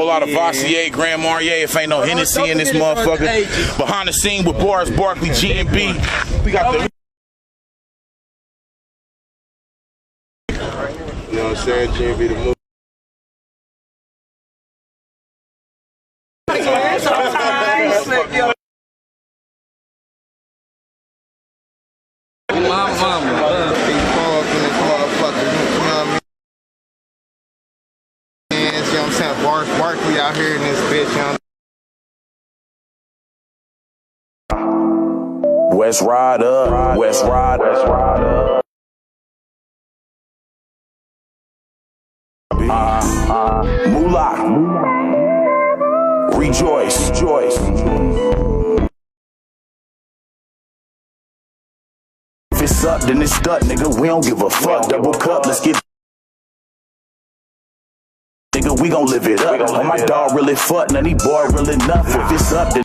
whole lot of Vassier, Grand Marnier, if ain't no Hennessy in this motherfucker. Behind the scene with Bars Barkley, G&B. We got the... You know what I'm saying? G&B the move. My mama, big fall from this motherfucker, you know what I mean? And, you know what I'm saying? Bars Barkley out here in this bitch, you know. West Rider, West Rider, West Rider. Moolah, rejoice, rejoice. If it's up, then it's stuck, nigga. We don't give a fuck. Double cup, let's get. Nigga, we gon' live it up. Oh, my dog really fuck, none of these boy really enough. If it's up, then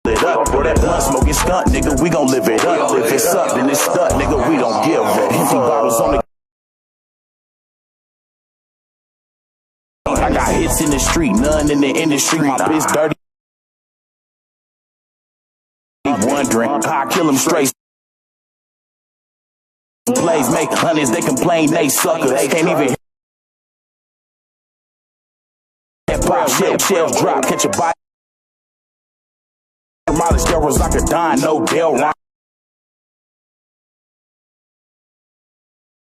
it up. Bro, that blunt smoking stunt, nigga, we gon' live it up. If it's up, then it's stuck, nigga, we don't give a empty bottles on the. I got hits in the street, none in the industry. My bitch dirty. Wondering how I kill them straight. Plays make hundreds, they complain they suckers. Can't even. Pop shells drop, catch a bite. Mileage there was like a dime, no Del Ryan.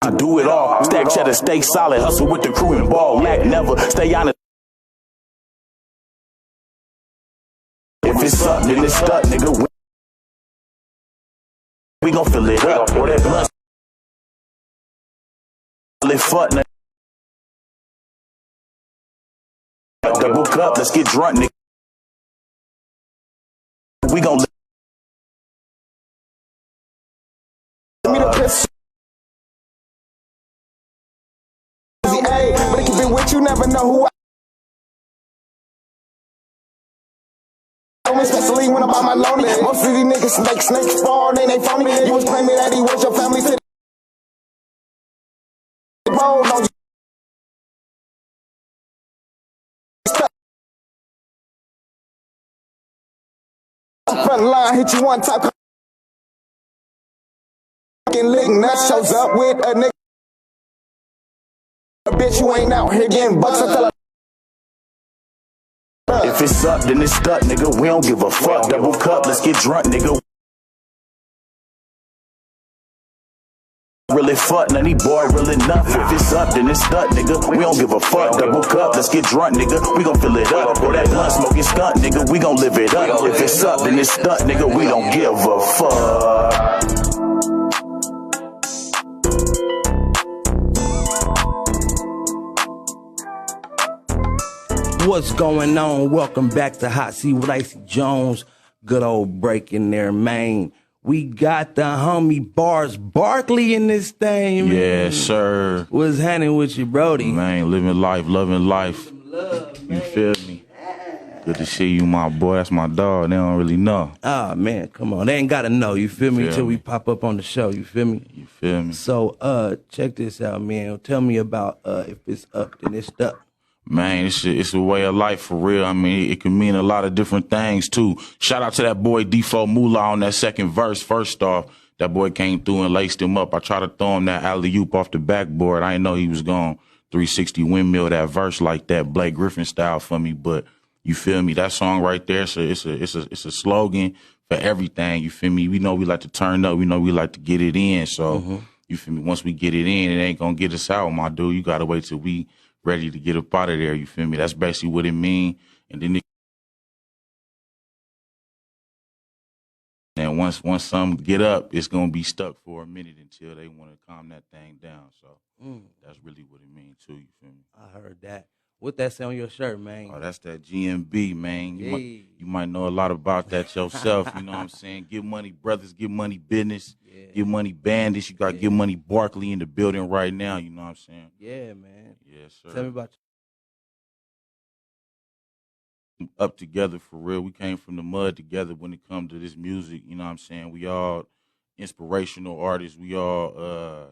I do it all. Stack cheddar, stay solid, hustle with the crew and ball. Lack never, stay honest. If it's up, then it's stuck, nigga. We gon' fill it up. Or that blunt. Fuck, nigga. Double cup, let's get drunk, nigga. We gon' live. Give me the piss. Hey, but it can be with you, never know who I am. Especially when I'm by my lonely. Most of these niggas snakes fall, then they phony. You was claiming that he was your family. Front line, hit you one time. Lick nut shows up with a nigga. Bitch, you ain't out here getting bucks until if it's up, then it's stuck, nigga. We don't give a fuck. Double cup, let's get drunk, nigga. Really fuck, none of these boy real enough. If it's up, then it's stuck, nigga. We don't give a fuck. Double cup, let's get drunk, nigga. We gon' fill it up. Or that blunt smoking stunt, nigga. We gon' live it up. If it's up, then it's stuck, nigga. We don't give a fuck. What's going on? Welcome back to Hot Seat with IC Jonez. Good old break in there, man. We got the homie Bars Barkley in this thing, man. Yes, sir. What's happening with you, Brody? Man, living life, loving life. Love, you feel me? Good to see you, my boy. That's my dog. They don't really know. Oh, man, come on. They ain't got to know, you feel me, until we pop up on the show, you feel me? You feel me? So, check this out, man. Tell me about if it's up, then it's stuck. Man, it's a way of life for real. I mean, it can mean a lot of different things, too. Shout out to that boy D4 Moolah on that second verse. First off, that boy came through and laced him up. I tried to throw him that alley-oop off the backboard. I didn't know he was going 360 windmill that verse like that, Blake Griffin style for me. But you feel me? That song right there, so it's a slogan for everything. You feel me? We know we like to turn up. We know we like to get it in. So, you feel me? Once we get it in, it ain't going to get us out, my dude. You got to wait till we ready to get up out of there, you feel me? That's basically what it mean. And then once some get up, it's gonna be stuck for a minute until they want to calm that thing down. So that's really what it means too, you feel me? I heard that. What that say on your shirt, man? Oh, that's that GMB, man. You might know a lot about that yourself, you know what I'm saying? Give money, brothers, give money, business, give money, bandits. You got to give money, Barkley in the building right now, you know what I'm saying? Yeah, man. Yes, sir. Tell me about you. Up together for real. We came from the mud together when it comes to this music, you know what I'm saying? We all inspirational artists. We all,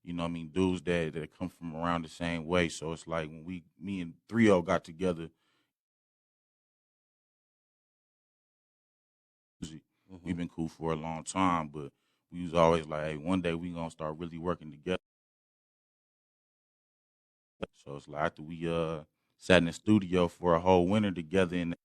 you know what I mean, dudes that come from around the same way. So it's like when me and 3-0 got together, we've been cool for a long time, but we was always like, hey, one day we gonna start really working together. So it's like after we sat in the studio for a whole winter together, and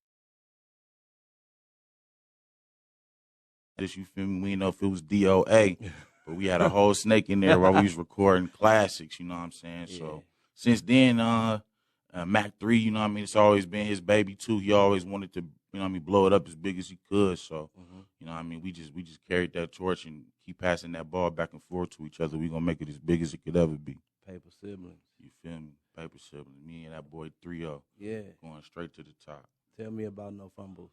this, you feel me? We didn't know if it was DOA, but we had a whole snake in there while we was recording classics. You know what I'm saying? Yeah. So since then, Mac 3, you know what I mean, it's always been his baby too. He always wanted to, you know what I mean, blow it up as big as he could. So, you know what I mean, we just carried that torch and keep passing that ball back and forth to each other. We gonna make it as big as it could ever be. Paper siblings. You feel me? Paper siblings. Me and that boy 3-0. Yeah. Going straight to the top. Tell me about No Fumbles.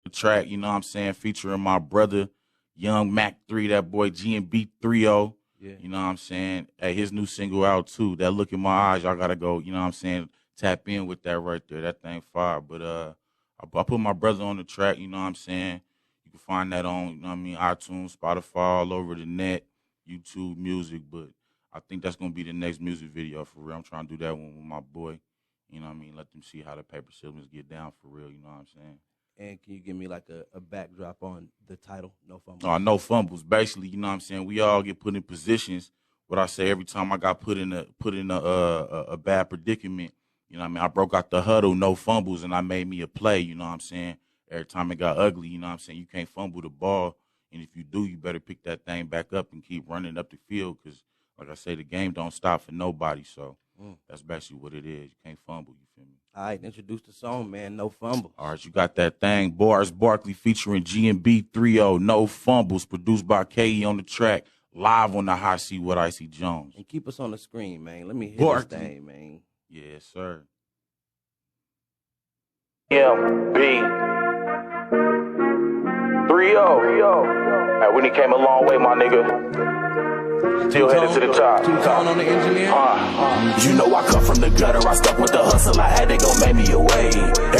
The track, you know what I'm saying, featuring my brother, Young Mac 3, that boy G&B 3-0. Yeah. You know what I'm saying? Hey, his new single out too. That Look in My Eyes, y'all gotta go, you know what I'm saying, tap in with that right there. That thing fire. But I put my brother on the track, you know what I'm saying? You can find that on, you know what I mean, iTunes, Spotify, all over the net, YouTube Music. But I think that's gonna be the next music video for real. I'm trying to do that one with my boy. You know what I mean? Let them see how the Paper Siblings get down for real, you know what I'm saying? And can you give me like a backdrop on the title, No Fumbles? Oh, No Fumbles. Basically, you know what I'm saying, we all get put in positions. What I say, every time I got put in a bad predicament, you know what I mean, I broke out the huddle, no fumbles, and I made me a play, you know what I'm saying? Every time it got ugly, you know what I'm saying, you can't fumble the ball, and if you do, you better pick that thing back up and keep running up the field because, like I say, the game don't stop for nobody, so that's basically what it is. You can't fumble, you feel me? All right, introduce the song, man, No Fumbles. All right, you got that thing, Bars Barkley featuring G&B 3-0, No Fumbles, produced by K.E. on the track, live on the Hot Seat with IC Jonez. And keep us on the screen, man. Let me hit Barkley. This thing, man. Yes, sir. M.B. 3-0. Hey, when he came a long way, my nigga. Still headed to the top. Two-tone on the engineer. You know I come from the gutter. I stuck with the hustle. I had to go make me a way.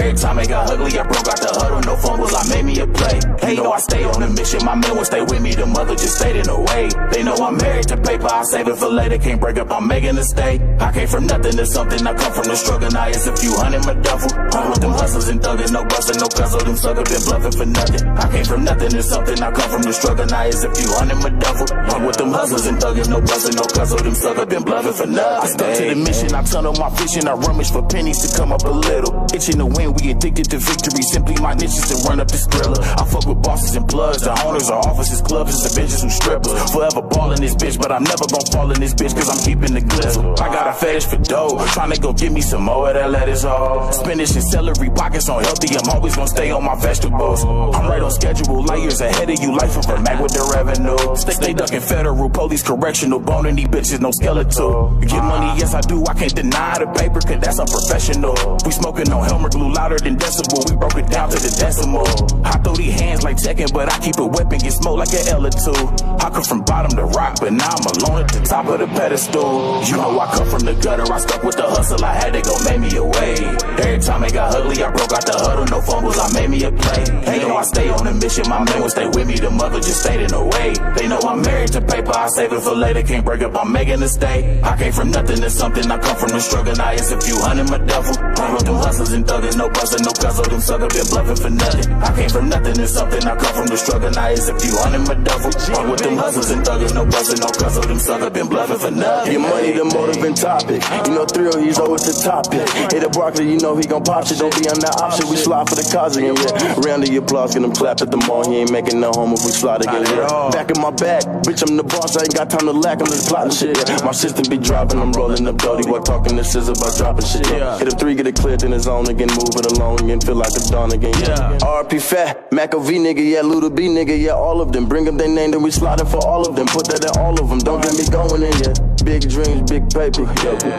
Every time it got ugly, I broke out the huddle. No fumbles, I made me a play. You know I stay on the mission. My man will stay with me. The mother just stayed in the way. They know I'm married to paper. I save it for later. Can't break up. I'm making a stay. I came from nothing to something. I come from the struggle. Now it's a few hundred my duffel. I'm with them hustlers and thuggers. No bustin', no cuzzle. Them suckers been bluffing for nothing. I came from nothing to something. I come from the struggle. Now it's a few hundred my duffel. I'm with them hustlers and thuggers. No bustin', no cuzzle. Them suckers been bluffing for nothing. I stuck to the mission. I tunnel my vision. I rummage for pennies to come up a little. Itching to win. We addicted to victory. Simply my niche is to run up this thriller. I fuck with bosses and plugs. The owners are offices, clubs, and the bitches who strippers. Forever ballin' this bitch, but I'm never gon' fall in this bitch cause I'm keeping the glizzle. I got a fetish for dough. Tryna go get me some more of that lettuce all. Spinach and celery, pockets on healthy. I'm always gon' stay on my vegetables. I'm right on schedule. Light years ahead of you. Life of a Mac with the revenue. Stay ducking federal. Police correctional. Boning these bitches, no skeletal. Get money, yes I do. I can't deny the paper cause that's unprofessional. We smoking on Helmer glue louder than decibel. We broke it down to the decimal. I throw these hands like Tekken, but I keep a weapon, get smoked like an L or two. I come from bottom to rock, but now I'm alone at the top of the pedestal. You know I come from the gutter, I stuck with the hustle, I had to go make me a way. Every time it got ugly, I broke out the huddle, no fumbles, I made me a play. They know I stay on the mission, my man will stay with me, the mother just stayed in the way. They know I'm married to paper, I save it for later, can't break up, I'm making a stay. I came from nothing to something, I come from the struggle, now it's a few hundred my duffel. I'm with them hustlers and thuggers, no bustin', no cuzzle, them suckers been bluffing for nothing. I came from nothing to something, I come from the struggle, now it's a few hundred my duffel. I'm with them hustlers and thuggers, no bustin', no cuzzle, them suckers been bluffing for nothing. Your money, the motive and topic. You know, 3-0, he's always the topic. Hit a Barkley, you know he gon' pop shit. Don't be on that option, we slide for the cause again, yeah. Round of your applause, get him clapped at the mall. He ain't making no home if we slide again, yeah. Back in my bag, bitch, I'm the boss, I ain't got time to lack, I'm just plotting shit, yeah. My system be dropping, I'm rolling up dirty while talking to scissors about dropping shit, yeah. Hit a 3, get it cleared in his zone again, move it alone again, feel like it's dawn again, yeah. RP Fat, Mac O.V. nigga, yeah, Luda B nigga, yeah, all of them. Bring them their name, then we slide it for all of them. Put that in all of them, don't get me going in yet. Big dreams, big paper.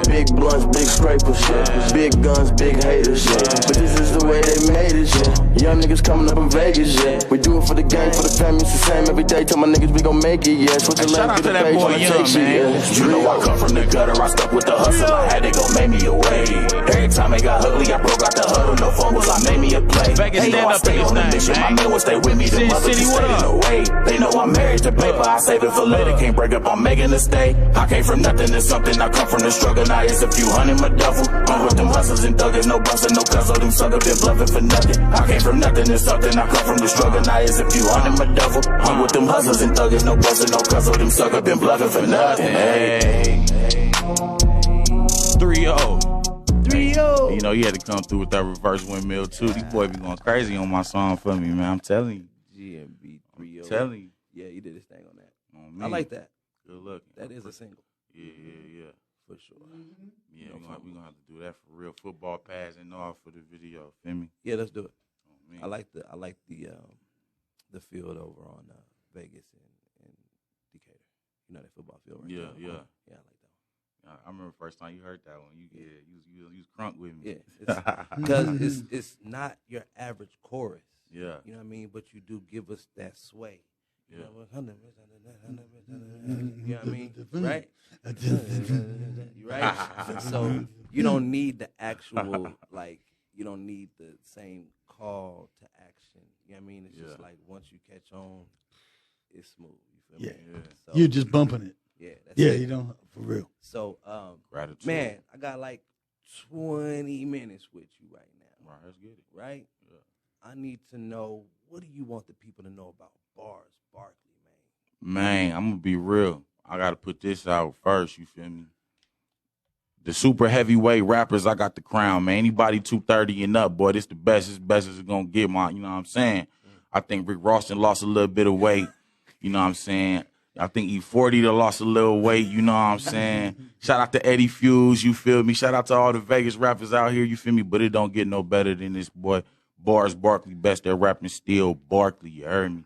Big blunts, big scrapers. Big guns, big haters. But this is the way they made it. Young niggas coming up in Vegas. We do it for the game, for the fam. It's the same every day. Tell my niggas we gon' make it. Yeah, switch the lane, get the page on the take shit. You know I come from the gutter. I stuck with the hustle. I had to go make me a way. Every time it got ugly, I broke out the huddle. No fumbles, I made me a play. Vegas, stand up stay on the mission. My men will stay with me. The mother just stayed in the way. They know I'm married to paper. I save it for later. Can't break up. I'm making a stay. I came from nothing to something. I come from the struggle. Now it's a few hundred my duffel. I'm with them hustlers and thuggers. No bustin', no cuzzle. Them suckers been bluffing for nothing. I came from nothing to something. I come from the struggle. Now it's a few hundred my duffel. I'm with them hustlers and thuggers. No bustin', no cuzzle. Them suckers been bluffing for nothing. Hey. 3-0. 3-0. You know, he had to come through with that reverse windmill, too. These boys be going crazy on my song for me, man. I'm telling you. GMB 3-0. I'm telling you. Yeah, he did his thing on that. On I like that. Good looking. That is a single. Yeah. For sure. Yeah, we're going to have to do that for real. Football pass and all for the video. Feel me? Yeah, let's do it. Man. I like the field over on Vegas and Decatur. You know that football field, right? Yeah. Yeah, I like that one. I remember the first time you heard that one. You was crunk with me. Yeah, because it's not your average chorus. Yeah. You know what I mean? But you do give us that sway. You know what I mean? Right? Right? So you don't need the actual, like, you don't need the same call to action. You know what I mean? It's just like once you catch on, it's smooth. You feel me? Yeah. So, you're just bumping it. Yeah. That's yeah, it. you don't, for real. So, gratitude. man, I got like 20 minutes with you right now. Right, let's get it. Right? Yeah. I need to know, what do you want the people to know about Bars Barkley, man? Man, I'm going to be real. I got to put this out first, you feel me? The super heavyweight rappers, I got the crown, man. Anybody 230 and up, boy, this the best. This best is going to get my, you know what I'm saying? I think Rick Ross lost a little bit of weight, you know what I'm saying? I think E40 lost a little weight, you know what I'm saying? Shout out to Eddie Fuse, you feel me? Shout out to all the Vegas rappers out here, you feel me? But it don't get no better than this boy, Bars Barkley, best at rapping still, Barkley, you heard me?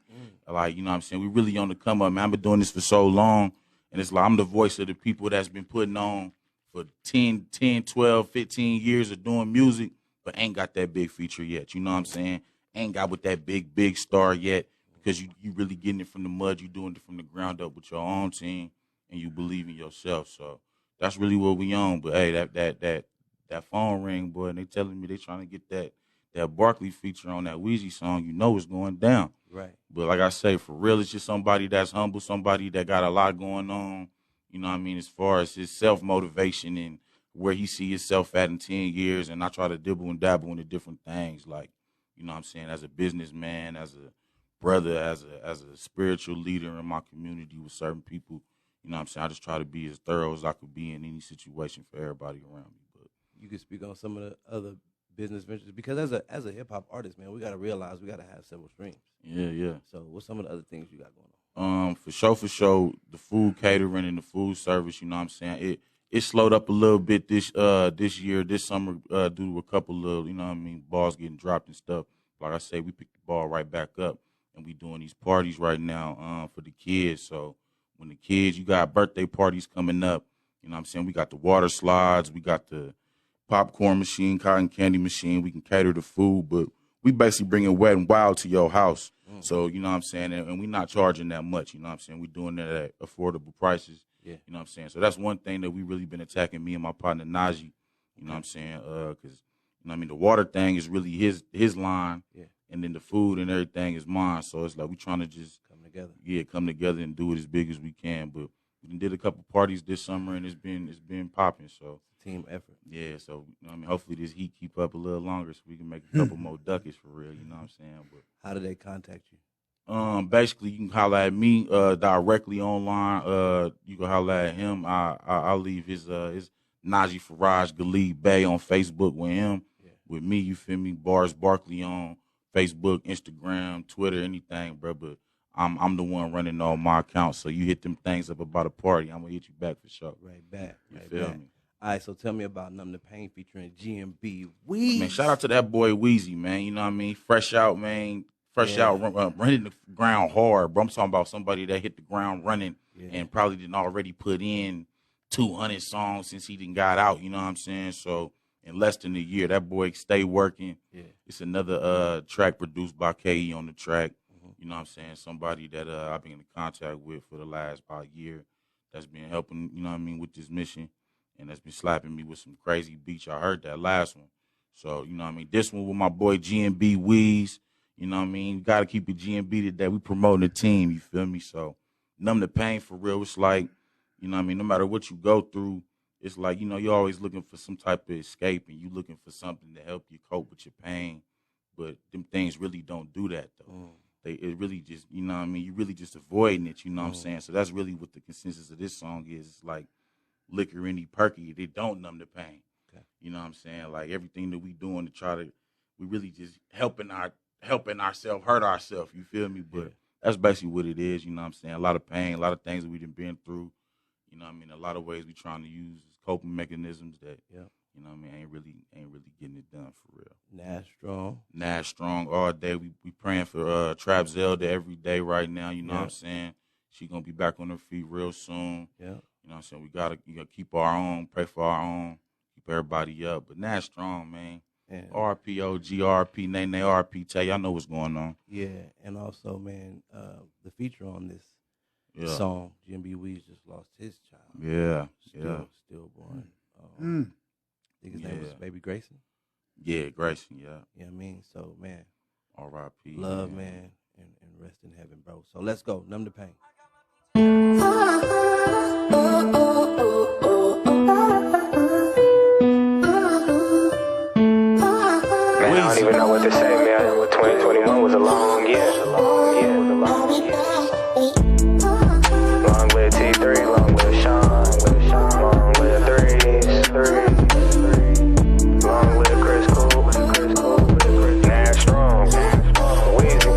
Like, you know what I'm saying? We really on the come up, man. I've been doing this for so long, and it's like I'm the voice of the people that's been putting on for 10, 12, 15 years of doing music, but ain't got that big feature yet, you know what I'm saying? Ain't got with that big star yet, because you really getting it from the mud, you doing it from the ground up with your own team, and you believe in yourself. So that's really what we on. But hey, that phone ring, boy, and they telling me they trying to get that Barkley feature on that Weezy song, you know it's going down. Right. But like I say, for real, it's just somebody that's humble, somebody that got a lot going on, you know what I mean, as far as his self-motivation and where he see himself at in 10 years. And I try to dibble and dabble into different things, like, you know what I'm saying, as a businessman, as a brother, as a spiritual leader in my community with certain people. You know what I'm saying? I just try to be as thorough as I could be in any situation for everybody around me. But you could speak on some of the other business ventures, because as a hip hop artist, man, we got to realize we got to have several streams. Yeah. So what's some of the other things you got going on? For sure, the food catering and the food service, you know what I'm saying? It slowed up a little bit this year, this summer, due to a couple of, you know what I mean, balls getting dropped and stuff. Like I say, we picked the ball right back up, and we doing these parties right now for the kids. So when the kids, you got birthday parties coming up, you know what I'm saying? We got the water slides, we got the popcorn machine, cotton candy machine. We can cater the food, but we basically bringing Wet and Wild to your house. So, you know what I'm saying? And we're not charging that much, you know what I'm saying? We're doing that at affordable prices, you know what I'm saying? So that's one thing that we really been attacking, me and my partner Najee, you know what I'm saying? Because, you know what I mean, the water thing is really his line, and then the food and everything is mine. So it's like we trying to just come together and do it as big as we can. But we did a couple parties this summer, and it's been popping. So team effort. Yeah, so you know what I mean, hopefully this heat keep up a little longer so we can make a couple more ducats for real, you know what I'm saying? But how do they contact you? Basically you can holler at me directly online. You can holler at him. I'll leave his Najee Faraj Galib Bay on Facebook with him. With me, you feel me? Bars Barkley on Facebook, Instagram, Twitter, anything, bro. But I'm the one running all my accounts. So you hit them things up about a party, I'm gonna hit you back for sure. Right back. You feel me? All right, so tell me about Numb the Pain featuring GMB Weezy. Man, shout out to that boy Weezy, man. You know what I mean? Fresh out, man. Running the ground hard, bro. I'm talking about somebody that hit the ground running and probably didn't already put in 200 songs since he done got out, you know what I'm saying? So in less than a year, that boy stay working. Yeah. It's another track produced by KE on the track. You know what I'm saying? Somebody that I've been in contact with for the last about year that's been helping, you know what I mean, with this mission, and that's been slapping me with some crazy beats. I heard that last one. So, you know what I mean? This one with my boy GNB Weez, you know what I mean? You got to keep it GNB today. We promoting the team, you feel me? So, Numb the Pain for real. It's like, you know what I mean? No matter what you go through, it's like, you know, you're always looking for some type of escape, and you looking for something to help you cope with your pain. But them things really don't do that, though. It really just, you know what I mean? You really just avoiding it, you know what I'm saying? So that's really what the consensus of this song is. It's like liquor any perky. They don't numb the pain. Okay. You know what I'm saying? Like everything that we doing to try to, we really just helping ourselves hurt ourselves, you feel me? But that's basically what it is, you know what I'm saying? A lot of pain, a lot of things that we done been through. You know what I mean? A lot of ways we trying to use coping mechanisms that, you know what I mean, ain't really getting it done for real. Nash strong all day. We praying for Trap Zelda every day right now, you know what I'm saying? She gonna be back on her feet real soon. Yeah. You know what I'm saying? We gotta keep our own, pray for our own, keep everybody up. But Nash strong, man. Yeah. RP OG, RP Nene, RP Tay, y'all know what's going on. Yeah, and also, man, the feature on this song, GNB Weez just lost his child. Yeah, stillborn. I think his name was Baby Grayson. Yeah, Grayson. Yeah. You know what I mean? So, man, R.I.P. Love, man, and rest in heaven, bro. So let's go. Numb the Pain. Man, I don't even know what to say, man. 2021 was a long year. Long live T3, long live Sean, long live Threes. Long live Chris Cool, Nash Strong, Weezy.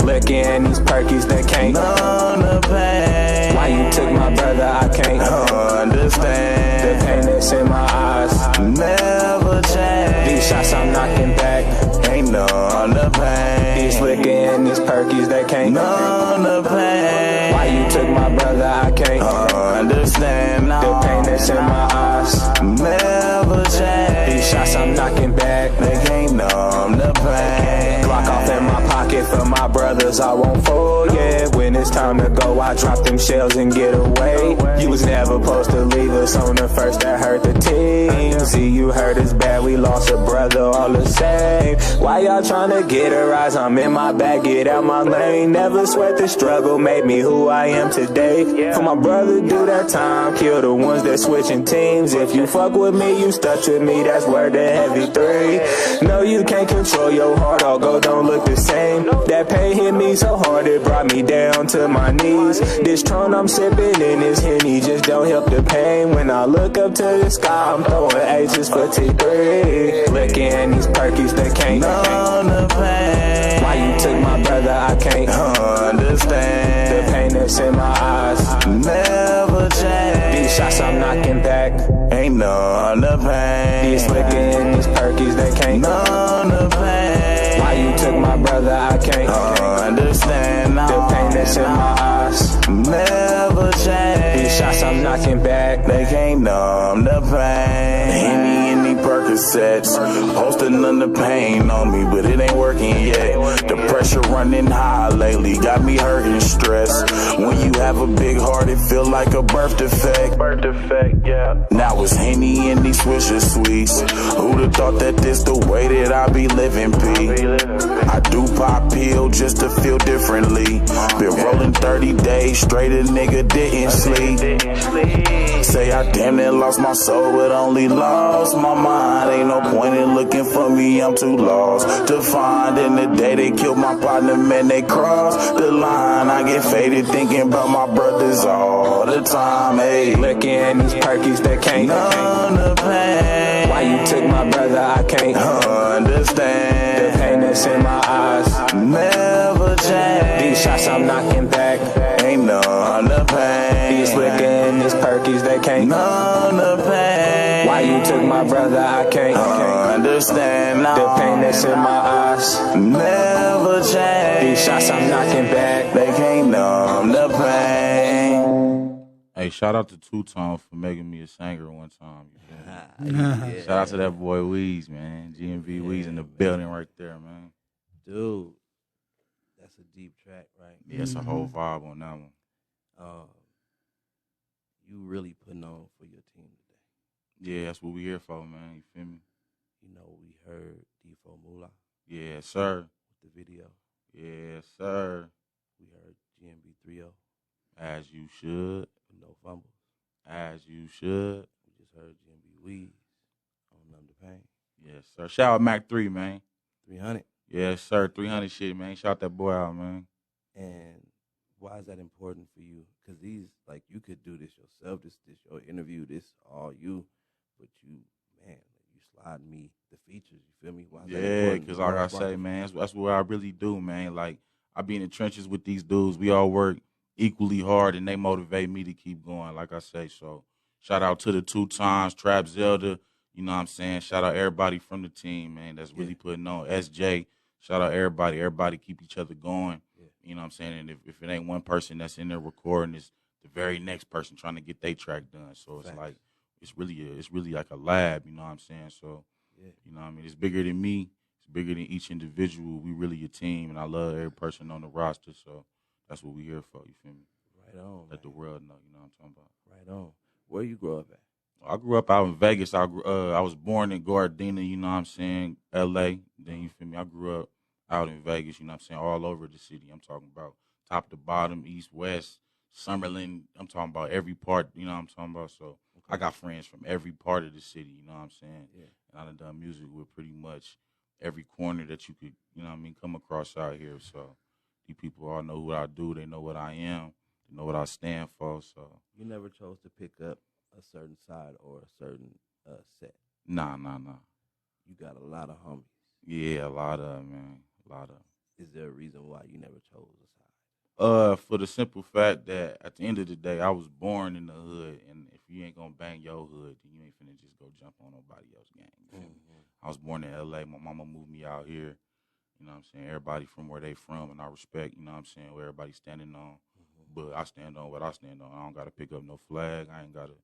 Licking these perkies that can't Numb the pain. Why you took my brother, I can't understand. The pain that's in my eyes Never change. These shots I'm knocking back Ain't none the pain. These licking these perkies that can't None the pain. Why you took my brother, I can't understand. The pain that's in my eyes Never change. These shots I'm knocking back They can't numb the pain. Glock off in my pocket for my brothers, I won't forget. When it's time to go, I drop them shells and get away. You was never supposed to leave us on the first that hurt the team. See, you hurt us bad, we lost a brother all the same. Why y'all tryna get a rise? I'm in my bag, get out my lane. Never sweat the struggle, made me who I am today. For my brother, do that time, kill the ones that switching teams. If you fuck with me, you stuck with me, that's word to heavy 3. No, you can't control your heart, all go don't look the same. That pain hit me so hard, it brought me down to my knees. This Tron I'm sipping in this Henny just don't help the pain. When I look up to the sky, I'm throwing H's for T3. Licking these perkies that can't Numb the pain. Why you took my brother, I can't understand. The pain that's in my eyes Never change. These shots I'm knocking back Ain't none the pain. These licking these perkies that can't None the pain. Why you took my brother, I can't understand. The pain that's in my eyes Never change. These shots I'm knocking back They can't numb the pain. Henny in the Percocets, posting under pain on me, but it ain't working yet. The pressure running high lately got me hurting, stressed. When you have a big heart, it feel like a birth defect. Yeah. Now it's Henny in these Swisher Sweets. Who'd have thought that this the way that I be living, P? I do pop pill just to feel differently. Been rolling 30 days straight, a nigga didn't sleep. Say I damn near lost my soul, but only lost my mind. Ain't no point in looking for me, I'm too lost to find. In the day they killed my partner, man, they crossed the line. I get faded thinking about my brothers all the time. Hey, Licking these perkies that can't numb the pain. Why you took my brother, I can't understand. The pain that's in my eyes Never change. These shots I'm knocking back Ain't none the pain. These licking these perkies that can't None the pain. Why you took my brother, I can't understand. The pain that's in my eyes Never change. These shots I'm knocking back They can't numb the pain. Hey, shout out to Two Tone for making me a singer one time. You feel me? Yeah. Shout out to that boy Weez, man. GMV Weez in the building right there, man. Dude, that's a deep track, right? Yeah, it's a whole vibe on that one. You really putting on for your team today. Yeah, that's what we here for, man. You feel me? You know, we heard D4 Moolah Yes, sir. with the video. Yes, sir. We heard GMB 3-0 As you should. with no fumbles. As you should. We just heard GMB Weez on Numb the Pain. Yes, sir. Shout out Mac 3, man. 300. Yes, sir. 300 shit, man. Shout that boy out, man. And why is that important for you? Because these, like, you could do this yourself. This your interview. This all you. But you, man, you slide me the features. You feel me? Why is that Yeah, important? because like I say, man, that's what I really do, man. Like, I be in the trenches with these dudes. We all work equally hard, and they motivate me to keep going, like I say. So, shout out to the 2 times, Trap Zelda, you know what I'm saying? Shout out everybody from the team, man, that's really putting on. SJ, shout out everybody. Everybody keep each other going, you know what I'm saying? And if it ain't one person that's in there recording, it's the very next person trying to get their track done. So, it's like, it's really like a lab, you know what I'm saying? So, you know what I mean? It's bigger than me. It's bigger than each individual. We really a team, and I love every person on the roster. So that's what we here for. You feel me? Right on. Let the world know. You know what I'm talking about? Right on. Where you grow up at? I grew up out in Vegas. I was born in Gardena. You know what I'm saying? L.A. Then you feel me? I grew up out in Vegas. You know what I'm saying? All over the city. I'm talking about top to bottom, east, west, Summerlin. I'm talking about every part. You know what I'm talking about? So I got friends from every part of the city. You know what I'm saying? Yeah. And I done done music with pretty much every corner that you could, you know what I mean, come across out here. So these people all know what I do. They know what I am. They know what I stand for. So you never chose to pick up a certain side or a certain set? Nah. You got a lot of homies. Yeah, a lot of, man. A lot of. Is there a reason why you never chose a side? For the simple fact that at the end of the day, I was born in the hood, and if you ain't gonna bang your hood, then you ain't finna just go jump on nobody else's game. You feel me? I was born in L.A. My mama moved me out here. You know what I'm saying? Everybody from where they from, and I respect, you know what I'm saying, where everybody's standing on. But I stand on what I stand on. I don't got to pick up no flag. I ain't got to,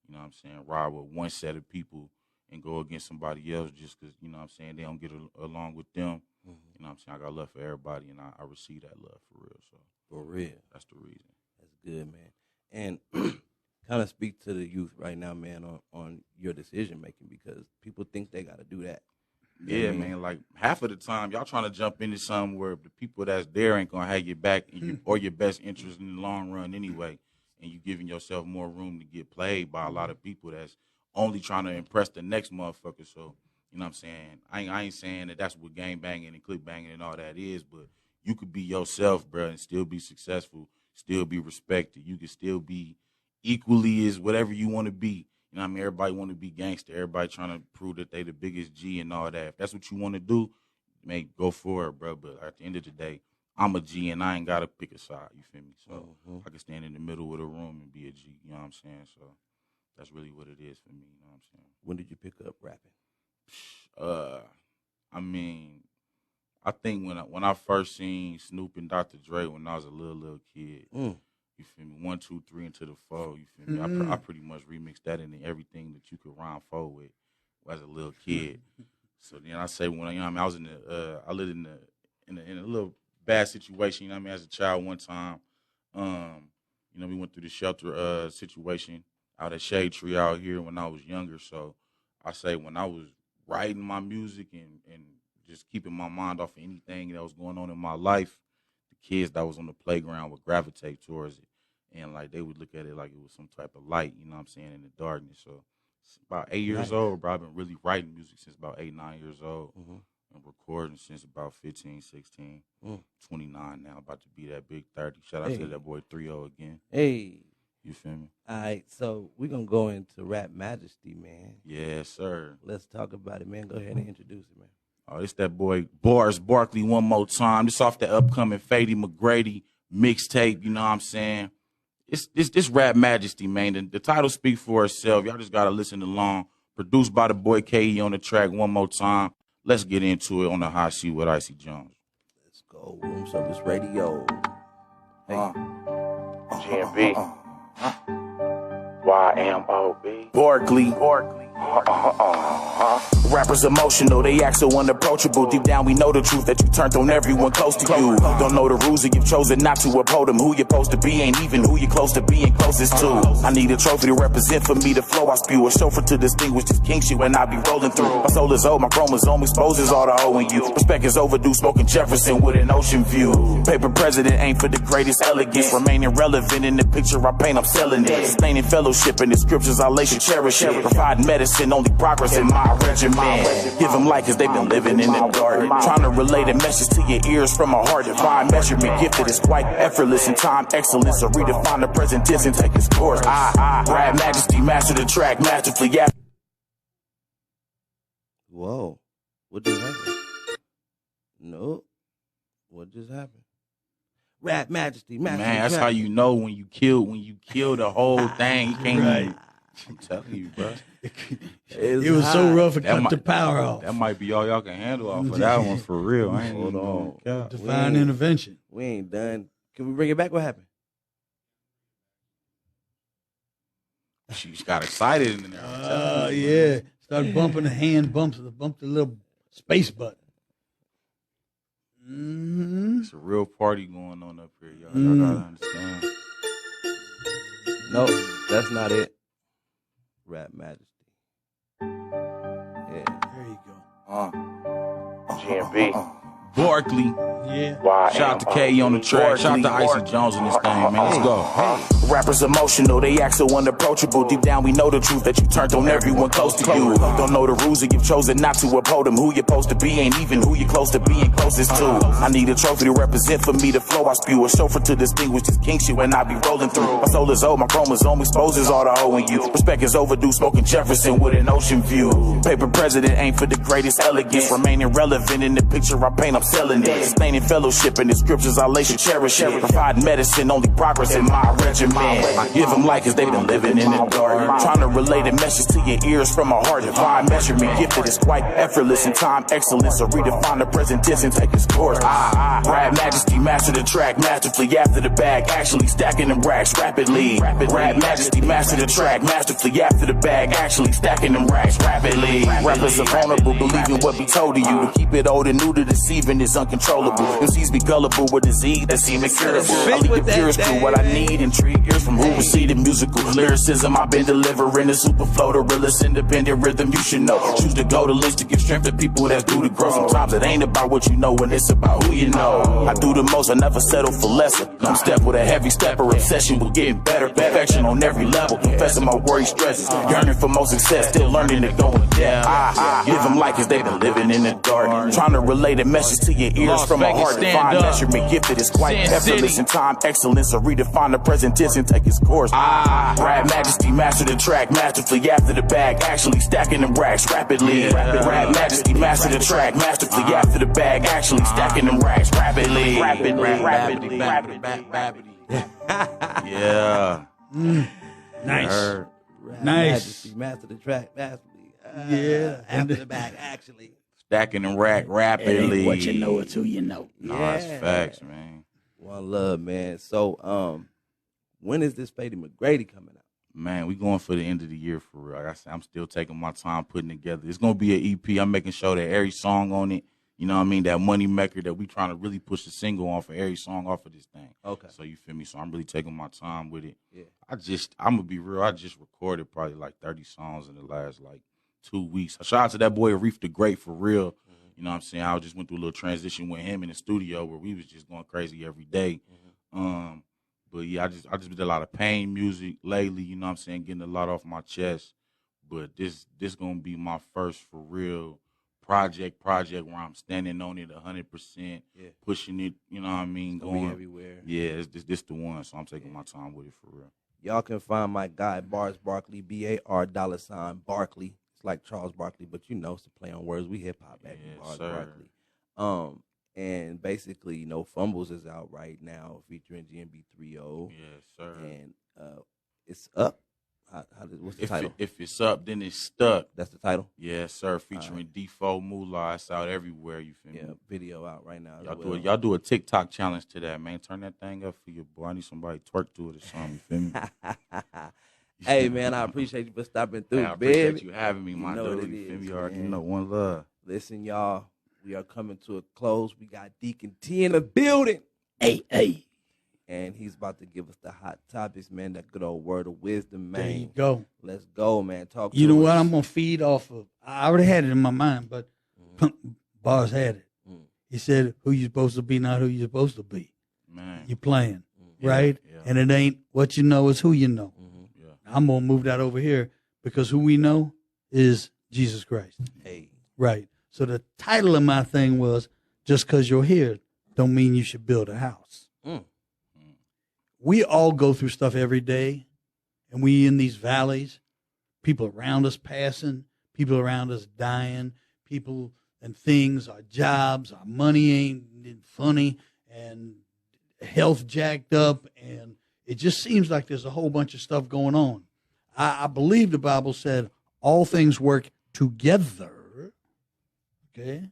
you know what I'm saying, ride with one set of people and go against somebody else just because, you know what I'm saying, they don't get along with them. You know what I'm saying? I got love for everybody, and I receive that love for real. So for real. That's the reason. That's good, man. And kind of speak to the youth right now, man, on your decision making, because people think they got to do that. Yeah, man. Like half of the time, y'all trying to jump into something where the people that's there ain't gonna have your back or your best interest in the long run anyway, and you giving yourself more room to get played by a lot of people that's only trying to impress the next motherfucker. So you know what I'm saying? I ain't saying that that's what gang banging and click banging and all that is, but you could be yourself, bro, and still be successful, still be respected. You could still be equally as whatever you want to be. You know what I mean? Everybody want to be gangster. Everybody trying to prove that they the biggest G and all that. If that's what you want to do, go for it, bro. But at the end of the day, I'm a G and I ain't got to pick a side. You feel me? So I can stand in the middle of the room and be a G. You know what I'm saying? So that's really what it is for me. You know what I'm saying? When did you pick up rapping? I mean, I think when I first seen Snoop and Dr. Dre when I was a little kid. You feel me? 1, 2, 3 into the 4. You feel me? I pretty much remixed that into everything that you could rhyme 4 with as a little kid. So then I say when I was in the I lived in a little bad situation. You know what I mean? As a child, one time, you know, we went through the shelter situation out at Shade Tree out here when I was younger. So I say when I was writing my music and just keeping my mind off of anything that was going on in my life, the kids that was on the playground would gravitate towards it. And, like, they would look at it like it was some type of light, you know what I'm saying, in the darkness. So, about 8 years old, bro. I've been really writing music since about 8, 9 years old. And recording since about 15, 16, 29 now, about to be that big 30. Shout out to that boy 3-0 again. Hey. You feel me? All right, so we're going to go into Rap Majesty, man. Yes, sir. Let's talk about it, man. Go ahead and introduce it, man. Oh, it's that boy Bars Barkley one more time. This off the upcoming Fady McGrady mixtape, you know what I'm saying? It's Rap Majesty, man. The title speaks for itself. Y'all just got to listen along. Produced by the boy K.E. on the track one more time. Let's get into it on the hot seat with IC Jonez. Let's go. Room Service Radio. Hey. GMB. YMOB. Barkley. Rappers emotional, they act so unapproachable. Deep down we know the truth that you turned on everyone close to you. Don't know the rules and you've chosen not to uphold them. Who you're supposed to be ain't even who you're close to being closest to. I need a trophy to represent for me the flow I spew. A chauffeur to distinguish this kingship when I be rolling through. My soul is old, my chromosome exposes all the O in you. Respect is overdue, smoking Jefferson with an ocean view. Paper president ain't for the greatest elegance. Remaining relevant in the picture I paint, I'm selling it. Sustaining fellowship in the scriptures I lay should cherish it. Providing medicine, only progress in my regimen. Give them life cause they've been living in the dark. Trying to relay the message to your ears from a heart. Divine measurement gifted is quite effortless in time excellence. So redefine the present tense and take its course. Rap majesty, master the track, masterfully. Whoa. What just happened? Nope. What just happened? Rap majesty, master. Man, that's how you know when you kill the whole thing. You can't Right. I'm telling you, bro. It was so rough it cut the power off. That might be all y'all can handle off of that one for real. I ain't Hold even on. gonna count. Divine intervention. We ain't done. Can we bring it back? What happened? She got excited in there. Oh, yeah. Started bumping the hand bumps, bumped the little space button. Mm-hmm. It's a real party going on up here, y'all. Y'all gotta understand. No, that's not it. Rap majesty. Yeah. There you go. GMB. Barkley. Yeah. Shout out to K on the track. Shout out to IC Jonez on this thing, man. Let's go. Rappers emotional, they act so unapproachable. Deep down we know the truth that you turned on everyone close to you. Don't know the rules and you've chosen not to uphold them. Who you're supposed to be ain't even who you're close to being closest to. I need a trophy to represent for me the flow I spew. A chauffeur to distinguish this kingship when I be rolling through. My soul is old, my chromosome exposes all the O in you. Respect is overdue, smoking Jefferson with an ocean view. Paper president ain't for the greatest elegance. Remaining relevant in the picture I paint, I'm selling it. Sustaining fellowship in the scriptures I lay should cherish it. Providing medicine, only progress in my regimen. Give them life cause they've been living in the dark. Trying to relay the message to your ears from a heart. Divine measurement gifted is quite effortless in time excellence. So redefine the present tense and take its course. Rap majesty, master the track, masterfully after the bag. Actually stacking them racks rapidly. Rap majesty, master the track, masterfully after the bag. Actually stacking them racks rapidly. Rappers are vulnerable, believing what be told to you. To keep it old and new to deceiving is uncontrollable. MCs be gullible with disease that seem incurable. I lead the purest through what I need and treat ears from who receive the musical lyricism I've been delivering. The super flow, the realest independent rhythm you should know. Choose to go to list to give strength to people that's due to grow. Sometimes it ain't about what you know when it's about who you know. I do the most, I never settle for lesser. I'm step with a heavy stepper, obsession with getting better. Perfection on every level, confessing my worry stresses. Yearning for more success, still learning to go in depth. Give them life cause they've been living in the dark. Trying to relay the message to your ears from a heart. Divine measurement gifted is quite effortless in time excellence. So redefine the present tense and take its course. Rap majesty, master the track, masterfully after the bag. Actually stacking them racks rapidly. Rap majesty, master the track, masterfully after the bag. Actually stacking them racks rapidly. Yeah. Nice. Rap Nice. majesty, master the track, masterfully. Yeah. After the bag, actually. Stacking them rack rapidly. What you know, it's who you know. Nah, it's facts, man. One love, man. So, when is this Fady McGrady coming out? Man, we going for the end of the year for real. Like I said, I'm still taking my time putting together. It's gonna be an EP. I'm making sure that every song on it, you know what I mean, that money maker that we trying to really push the single on for every song off of this thing. Okay. So you feel me? So I'm really taking my time with it. Yeah. I'm gonna be real. I just recorded probably like 30 songs in the last like 2 weeks. Shout out to that boy Reef the Great for real. You know what I'm saying? I just went through a little transition with him in the studio where we was just going crazy every day. But yeah, I just did a lot of pain music lately, you know what I'm saying, getting a lot off my chest. But this gonna be my first for real project where I'm standing on it 100%, pushing it, you know what I mean, going everywhere. Yeah, this the one, so I'm taking my time with it for real. Y'all can find my guy Bars Barkley, BAR Barkley. It's like Charles Barkley, but you know, it's a play on words. We hip hop back in Bars Barkley. And basically, you know, Fumbles is out right now featuring GMB 3.0. Yes, sir. And it's up. What's the title? If it's up, then it's stuck. That's the title? Yes, sir. Featuring Default Moolah. It's out everywhere, you feel me? Yeah, video out right now. Y'all do a TikTok challenge to that, man. Turn that thing up for your boy. I need somebody to twerk to it or something, you feel me? Hey, man, I appreciate you for stopping through, Hey, I appreciate baby. you having me, my You know what dude. it You feel is, me? You already man. know. One love. Listen, y'all, we are coming to a close. We got Deacon T in the building. Hey. And he's about to give us the hot topics, man, that good old word of wisdom, man. There you go. Let's go, man. Talk to You know us. what? I'm going to feed off of. I already had it in my mind, but Bars had it. He said, who you supposed to be, not who you supposed to be. Man. You playing, right? Yeah. And it ain't what you know, is who you know. Yeah. I'm going to move that over here because who we know is Jesus Christ. Hey. Right. So the title of my thing was, just because you're here don't mean you should build a house. We all go through stuff every day, and we in these valleys, people around us passing, people around us dying, people and things, our jobs, our money ain't funny, and health jacked up, and it just seems like there's a whole bunch of stuff going on. I believe the Bible said all things work together, okay,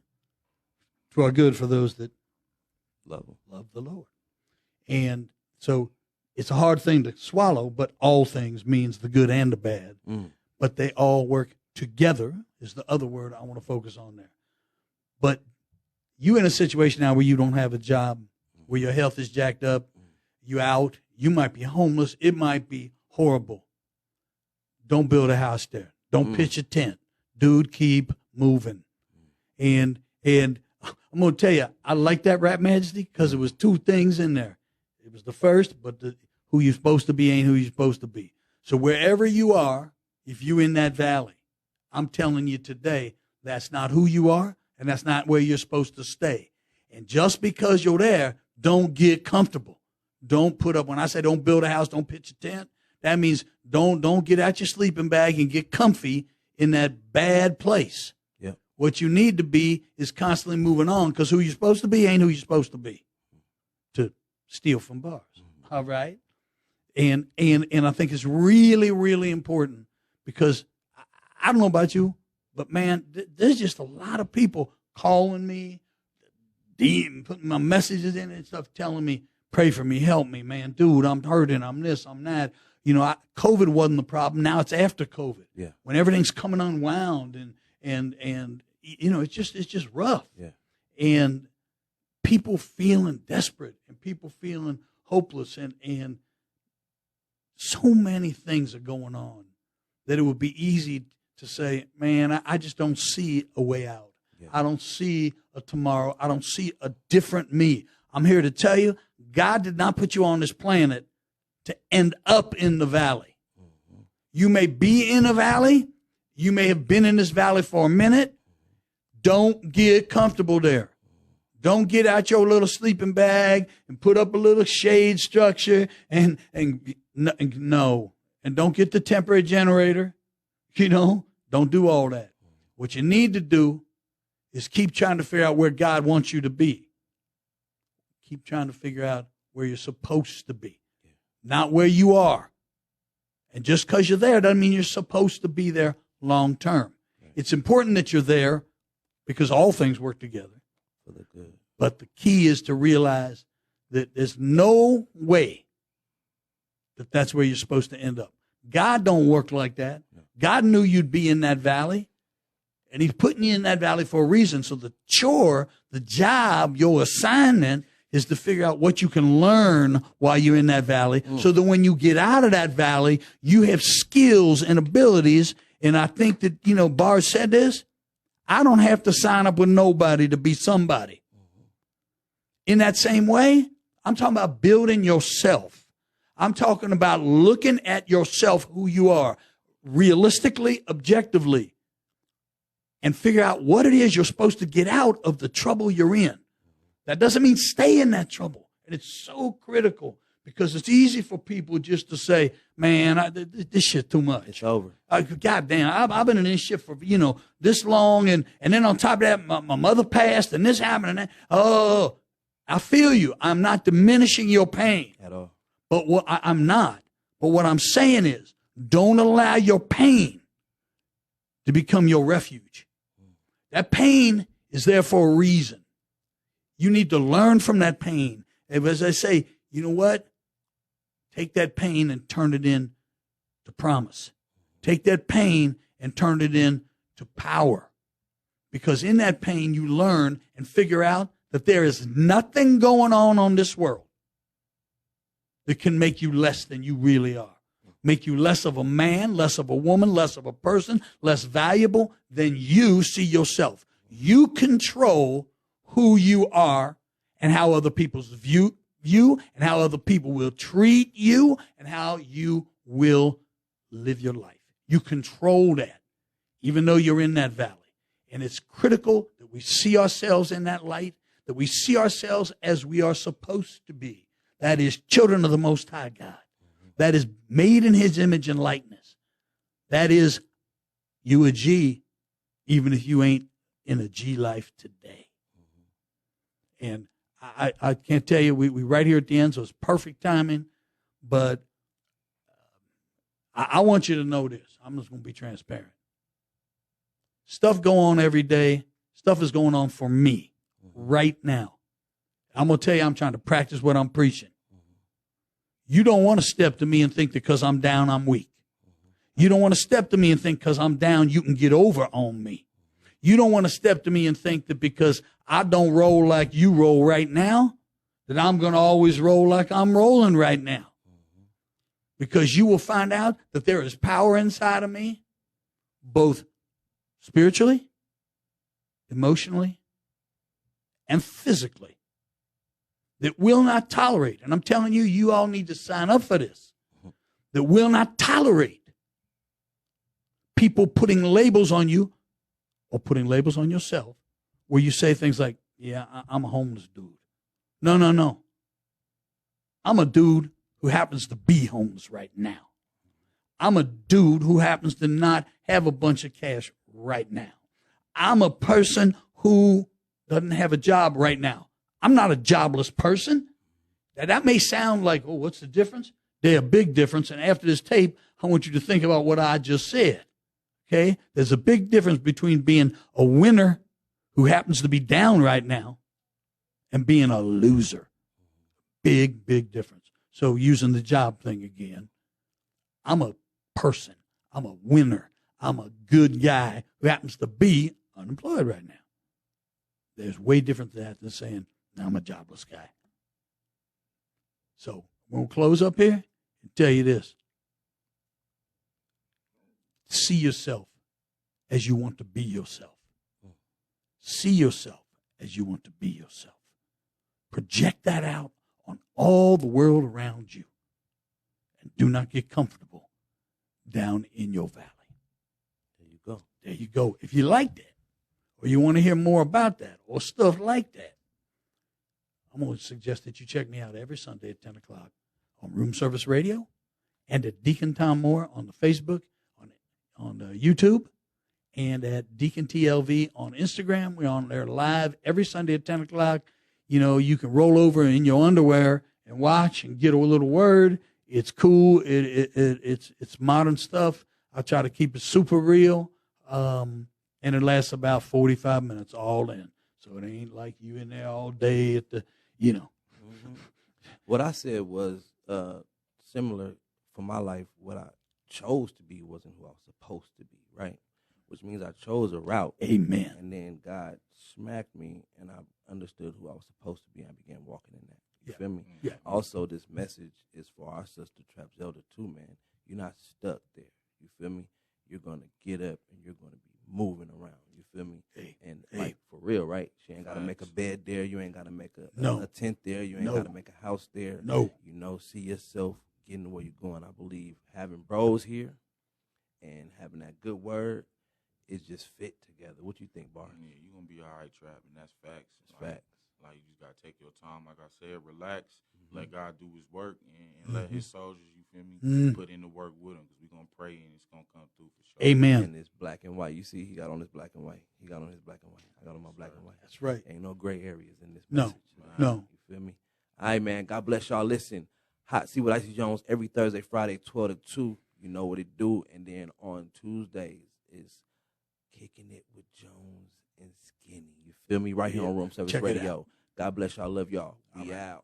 to our good for those that love the Lord. And so it's a hard thing to swallow, but all things means the good and the bad. But they all work together is the other word I want to focus on there. But you in a situation now where you don't have a job, where your health is jacked up, you out, you might be homeless, it might be horrible. Don't build a house there. Don't pitch a tent. Dude, keep moving. And I'm going to tell you, I like that Rap Majesty because it was two things in there. It was the first, but who you're supposed to be ain't who you're supposed to be. So wherever you are, if you're in that valley, I'm telling you today, that's not who you are, and that's not where you're supposed to stay. And just because you're there, don't get comfortable. Don't put up, when I say don't build a house, don't pitch a tent, that means don't get out your sleeping bag and get comfy in that bad place. Yeah. What you need to be is constantly moving on, because who you're supposed to be ain't who you're supposed to be. To steal from Bars. All right? And I think it's really, really important, because I don't know about you, but man, there's just a lot of people calling me, putting my messages in and stuff, telling me, pray for me, help me, man. Dude, I'm hurting, I'm this, I'm that. You know, COVID wasn't the problem. Now it's after COVID. Yeah. When everything's coming unwound and you know, it's just rough. Yeah. And people feeling desperate and people feeling hopeless, and so many things are going on that it would be easy to say, man, I just don't see a way out. Yeah. I don't see a tomorrow. I don't see a different me. I'm here to tell you, God did not put you on this planet to end up in the valley. Mm-hmm. You may be in a valley. You may have been in this valley for a minute. Don't get comfortable there. Don't get out your little sleeping bag and put up a little shade structure and no. And don't get the temporary generator. You know, don't do all that. What you need to do is keep trying to figure out where God wants you to be. Keep trying to figure out where you're supposed to be, not where you are. And just because you're there doesn't mean you're supposed to be there long term. It's important that you're there because all things work together. For the good. But the key is to realize that there's no way that that's where you're supposed to end up. God don't work like that. God knew you'd be in that valley, and he's putting you in that valley for a reason. So the chore, the job, your assignment is to figure out what you can learn while you're in that valley, so that when you get out of that valley, you have skills and abilities. And I think that, you know, Bars said this, I don't have to sign up with nobody to be somebody. In that same way, I'm talking about building yourself. I'm talking about looking at yourself, who you are, realistically, objectively, and figure out what it is you're supposed to get out of the trouble you're in. That doesn't mean stay in that trouble. And it's so critical, because it's easy for people just to say, man, this shit too much. It's over. God damn, I've been in this shit for, you know, this long. And then on top of that, my mother passed and this happened. And that. Oh, I feel you. I'm not diminishing your pain. At all. But I'm not. But what I'm saying is, don't allow your pain to become your refuge. That pain is there for a reason. You need to learn from that pain. And as I say, you know what? Take that pain and turn it into to promise. Take that pain and turn it into power. Because in that pain, you learn and figure out that there is nothing going on this world that can make you less than you really are. Make you less of a man, less of a woman, less of a person, less valuable than you see yourself. You control who you are and how other people view you and how other people will treat you and how you will live your life. You control that, even though you're in that valley. And it's critical that we see ourselves in that light, that we see ourselves as we are supposed to be. That is children of the Most High God. That is made in his image and likeness. That is you a G, even if you ain't in a G life today. And I can't tell you, we right here at the end, so it's perfect timing. But I want you to know this. I'm just going to be transparent. Stuff go on every day. Stuff is going on for me right now. I'm going to tell you, I'm trying to practice what I'm preaching. You don't want to step to me and think that because I'm down, I'm weak. You don't want to step to me and think because I'm down, you can get over on me. You don't want to step to me and think that because I don't roll like you roll right now, that I'm going to always roll like I'm rolling right now. Because you will find out that there is power inside of me, both spiritually, emotionally, and physically, that will not tolerate, and I'm telling you, you all need to sign up for this, that will not tolerate people putting labels on you or putting labels on yourself where you say things like, yeah, I'm a homeless dude. No. I'm a dude who happens to be homeless right now. I'm a dude who happens to not have a bunch of cash right now. I'm a person who doesn't have a job right now. I'm not a jobless person. Now, that may sound like, oh, what's the difference? There's a big difference. And after this tape, I want you to think about what I just said. Okay? There's a big difference between being a winner who happens to be down right now and being a loser. Big, big difference. So using the job thing again, I'm a person. I'm a winner. I'm a good guy who happens to be unemployed right now. There's way different than that than saying, I'm a jobless guy. So we'll close up here and tell you this. See yourself as you want to be yourself. See yourself as you want to be yourself. Project that out on all the world around you. And do not get comfortable down in your valley. There you go. There you go. If you like that, or you want to hear more about that, or stuff like that, I'm going to suggest that you check me out every Sunday at 10 o'clock on Room Service Radio and at Deacon Tom Moore on the Facebook, on YouTube, and at Deacon TLV on Instagram. We're on there live every Sunday at 10 o'clock. You know, you can roll over in your underwear and watch and get a little word. It's cool. It's modern stuff. I try to keep it super real. And it lasts about 45 minutes all in. So it ain't like you in there all day at the, you know. Mm-hmm. What I said was similar for my life. What I chose to be wasn't who I was supposed to be, right? Which means I chose a route. Amen. And then God smacked me, and I understood who I was supposed to be. I began walking in that. You feel me? Yeah. Also, this message is for our sister Trap Zelda too, man. You're not stuck there. You feel me? You're going to get up, and you're going to be moving around. You feel me? And like for real, right? She ain't got to make a bed there. You ain't got to make a tent there. You ain't got to make a house there. No. You know, see yourself getting to where you're going. I believe having bros here and having that good word is just fit together. What you think, Bar? Yeah, you're going to be all right, Trap, and that's facts. It's facts. Like, you just got to take your time, like I said, relax, let God do his work, and let his soldiers, you feel me, put in the work with him, because we're going to pray, and it's going to come through for sure. Amen. And it's black and white. You see, he got on his black and white. He got on his black and white. I got on my black and white. That's right. Ain't no gray areas in this No. message. No. You feel me? All right, man. God bless y'all. Listen, Hot Seat with IC Jonez every Thursday, Friday, 12 to 2. You know what it do. And then on Tuesdays is Kicking It with Jones and Skinny. You feel me? Right here on Room Service Check it Radio. out. God bless y'all. Love y'all. We out.